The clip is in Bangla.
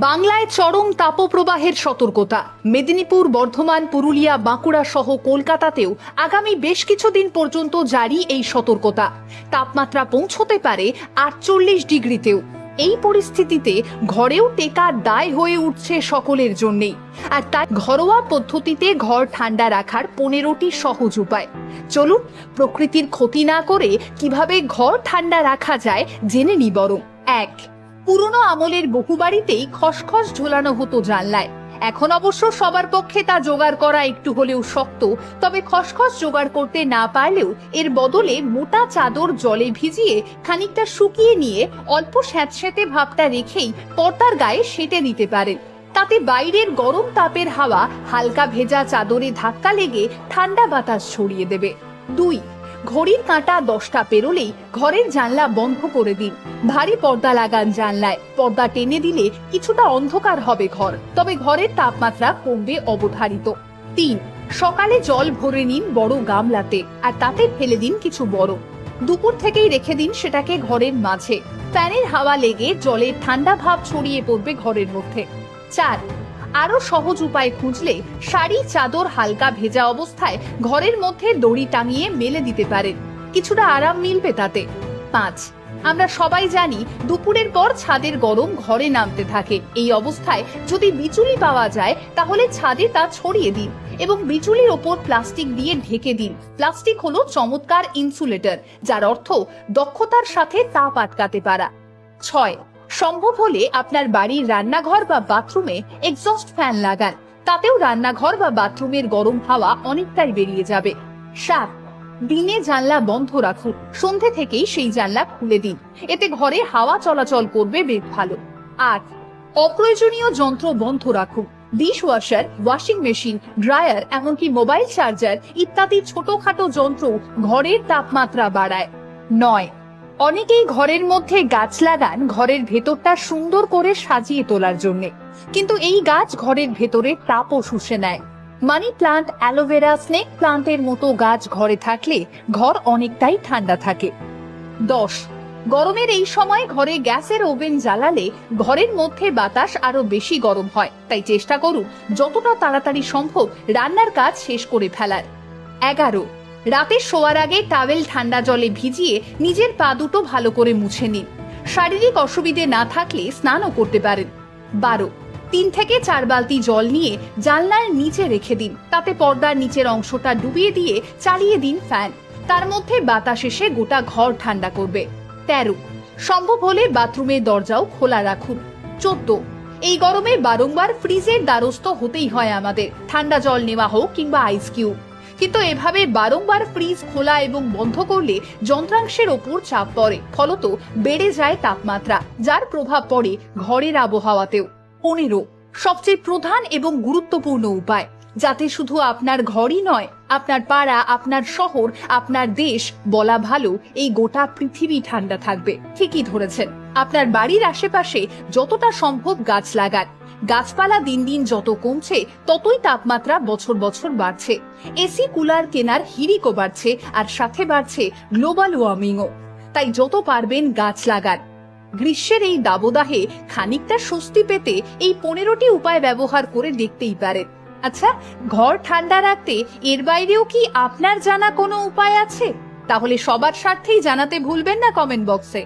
বাংলায় চরম তাপপ্রবাহের সতর্কতা। মেদিনীপুর, বর্ধমান, পুরুলিয়া, বাঁকুড়া সহ কলকাতাতেও আগামী বেশ কিছুদিন পর্যন্ত জারি এই সতর্কতা। তাপমাত্রা পৌঁছতে পারে 48 ডিগ্রিতেও। এই পরিস্থিতিতে ঘরেও টেকার দায় হয়ে উঠছে সকলের জন্যেই। আর তাই ঘরোয়া পদ্ধতিতে ঘর ঠান্ডা রাখার 15টি সহজ উপায়। চলুন প্রকৃতির ক্ষতি না করে কিভাবে ঘর ঠান্ডা রাখা যায় জেনে নি বরং। 1. পুরনো আমলের বহু বাড়িতেই খসখস ঝোলানো হতো জানলায়। এখন অবশ্য সবার পক্ষে তা জোগাড় করা একটু হলেও শক্ত। তবে খসখস জোগাড় করতে না পারলেও এর বদলে মোটা চাদর জলে ভিজিয়ে খানিকটা শুকিয়ে নিয়ে অল্প স্যাঁতস্যাঁতে ভাবটা রেখেই পর্দার গায়ে সেঁটে দিতে পারেন। তাতে বাইরের গরম তাপের হাওয়া হালকা ভেজা চাদরে ধাক্কা লেগে ঠান্ডা বাতাস ছড়িয়ে দেবে। 2. ঘড়ির কাঁটা 10টা পেরোলেই ঘরের জানলা বন্ধ করে দিন। ভারী পর্দা লাগান জানলায়। পর্দা টেনে দিলে কিছুটা অন্ধকার হবে ঘর, তবে ঘরের তাপমাত্রা কমবে অবধারিত। 3. সকালে জল ভরে নিন বড় গামলাতে, আর তাতে ফেলে দিন কিছু বরফ। দুপুর থেকেই রেখে দিন সেটাকে ঘরের মাঝে। ফ্যানের হাওয়া লেগে জলের ঠান্ডা ভাব ছড়িয়ে পড়বে ঘরের মধ্যে। 4. আরো সহজ উপায় খুঁজলে শাড়ি চাদর হালকা ভেজা অবস্থায় ঘরের মধ্যে দড়ি টাঙিয়ে মেলে দিতে পারেন। কিছুটা আরাম মিলবে তাতে। 5. আমরা সবাই জানি দুপুরের পর ছাদের গরম ঘরে নামতে থাকে। এই অবস্থায় যদি বিচুলি পাওয়া যায় তাহলে ছাদে তা ছড়িয়ে দিন এবং বিচুলির ওপর প্লাস্টিক দিয়ে ঢেকে দিন। প্লাস্টিক হলো চমৎকার ইনসুলেটর, যার অর্থ দক্ষতার সাথে তাপ আটকাতে পারা। 6. সম্ভব হলে আপনার বাড়ির রান্নাঘর বা বাথরুমে এক্সস্ট ফ্যান লাগান। তাতেও রান্নাঘর বা বাথরুমের গরম হাওয়া অনেকটাই বেরিয়ে যাবে। 7. দিনে জানলা বন্ধ রাখুন, সন্ধে থেকেই সেই জানলা খুলে দিন। এতে ঘরে হাওয়া চলাচল করবে বেশ ভালো। 8. অপ্রয়োজনীয় যন্ত্র বন্ধ রাখুন। Dish washer, washing machine, dryer, এমনকি মোবাইল চার্জার ইত্যাদি ছোটখাটো যন্ত্র ঘরের তাপমাত্রা বাড়ায়। 9. অনেকেই ঘরের মধ্যে গাছ লাগান ঘরের ভেতরটা সুন্দর করে সাজিয়ে তোলার জন্য, কিন্তু এই গাছ ঘরের ভেতরে তাপও শুষে নেয়। মানি প্লান্ট, অ্যালোভেরা, স্নেক প্লান্টের মতো গাছ ঘরে থাকলে ঘর অনেকটাই ঠান্ডা থাকে। 10. গরমের এই সময় ঘরে গ্যাসের ওভেন জ্বালালে ঘরের মধ্যে বাতাস আরো বেশি গরম হয়। তাই চেষ্টা করুন যতটা তাড়াতাড়ি সম্ভব রান্নার কাজ শেষ করে ফেলার। 11. রাতে শোয়ার আগে টাওয়েল ঠান্ডা জলে ভিজিয়ে নিজের পা দুটো ভালো করে মুছে নিন। শারীরিক অসুবিধে না থাকলে স্নানও করতে পারেন। 12. 3 থেকে 4 বালতি জল নিয়ে জানলার নিচে রেখে দিন। তাতে পর্দার নিচের অংশটা ডুবিয়ে দিয়ে চালিয়ে দিন ফ্যান। তার মধ্যে বাতাস এসে গোটা ঘর ঠান্ডা করবে। 13. সম্ভব হলে বাথরুমের দরজাও খোলা রাখুন। 14. এই গরমে বারংবার ফ্রিজের দ্বারস্থ হতেই হয় আমাদের, ঠান্ডা জল নেওয়া হোক কিংবা আইস কিউব। কিন্তু এভাবে বারংবার ফ্রিজ খোলা এবং বন্ধ করলে যন্ত্রাংশের ওপর চাপ পড়ে, ফলত বেড়ে যায় তাপমাত্রা, যার প্রভাব পড়ে ঘরের আবহাওয়াতেও। 15. সবচেয়ে প্রধান এবং গুরুত্বপূর্ণ উপায়, যাতে শুধু আপনার ঘরই নয়, আপনার পাড়া, আপনার শহর, আপনার দেশ, বলা ভালো এই গোটা পৃথিবী ঠান্ডা থাকবে। ঠিকই ধরেছেন, আপনার বাড়ির আশেপাশে যতটা সম্ভব গাছ লাগান। গাছপালা দিন দিন যত কমছে ততই তাপমাত্রা বছর বছর বাড়ছে। এসি কুলার কেনার হিড়িকও বাড়ছে, আর সাথে বাড়ছে গ্লোবাল ওয়ার্মিংও। তাই যত পারবেন গাছ লাগান। গ্রীষ্মের এই দাবদাহে খানিকটা স্বস্তি পেতে এই 15টি উপায় ব্যবহার করে দেখতেই পারেন। আচ্ছা, ঘর ঠান্ডা রাখতে এর বাইরেও কি আপনার জানা কোনো উপায় আছে? তাহলে সবার স্বার্থেই জানাতে ভুলবেন না কমেন্ট বক্সে।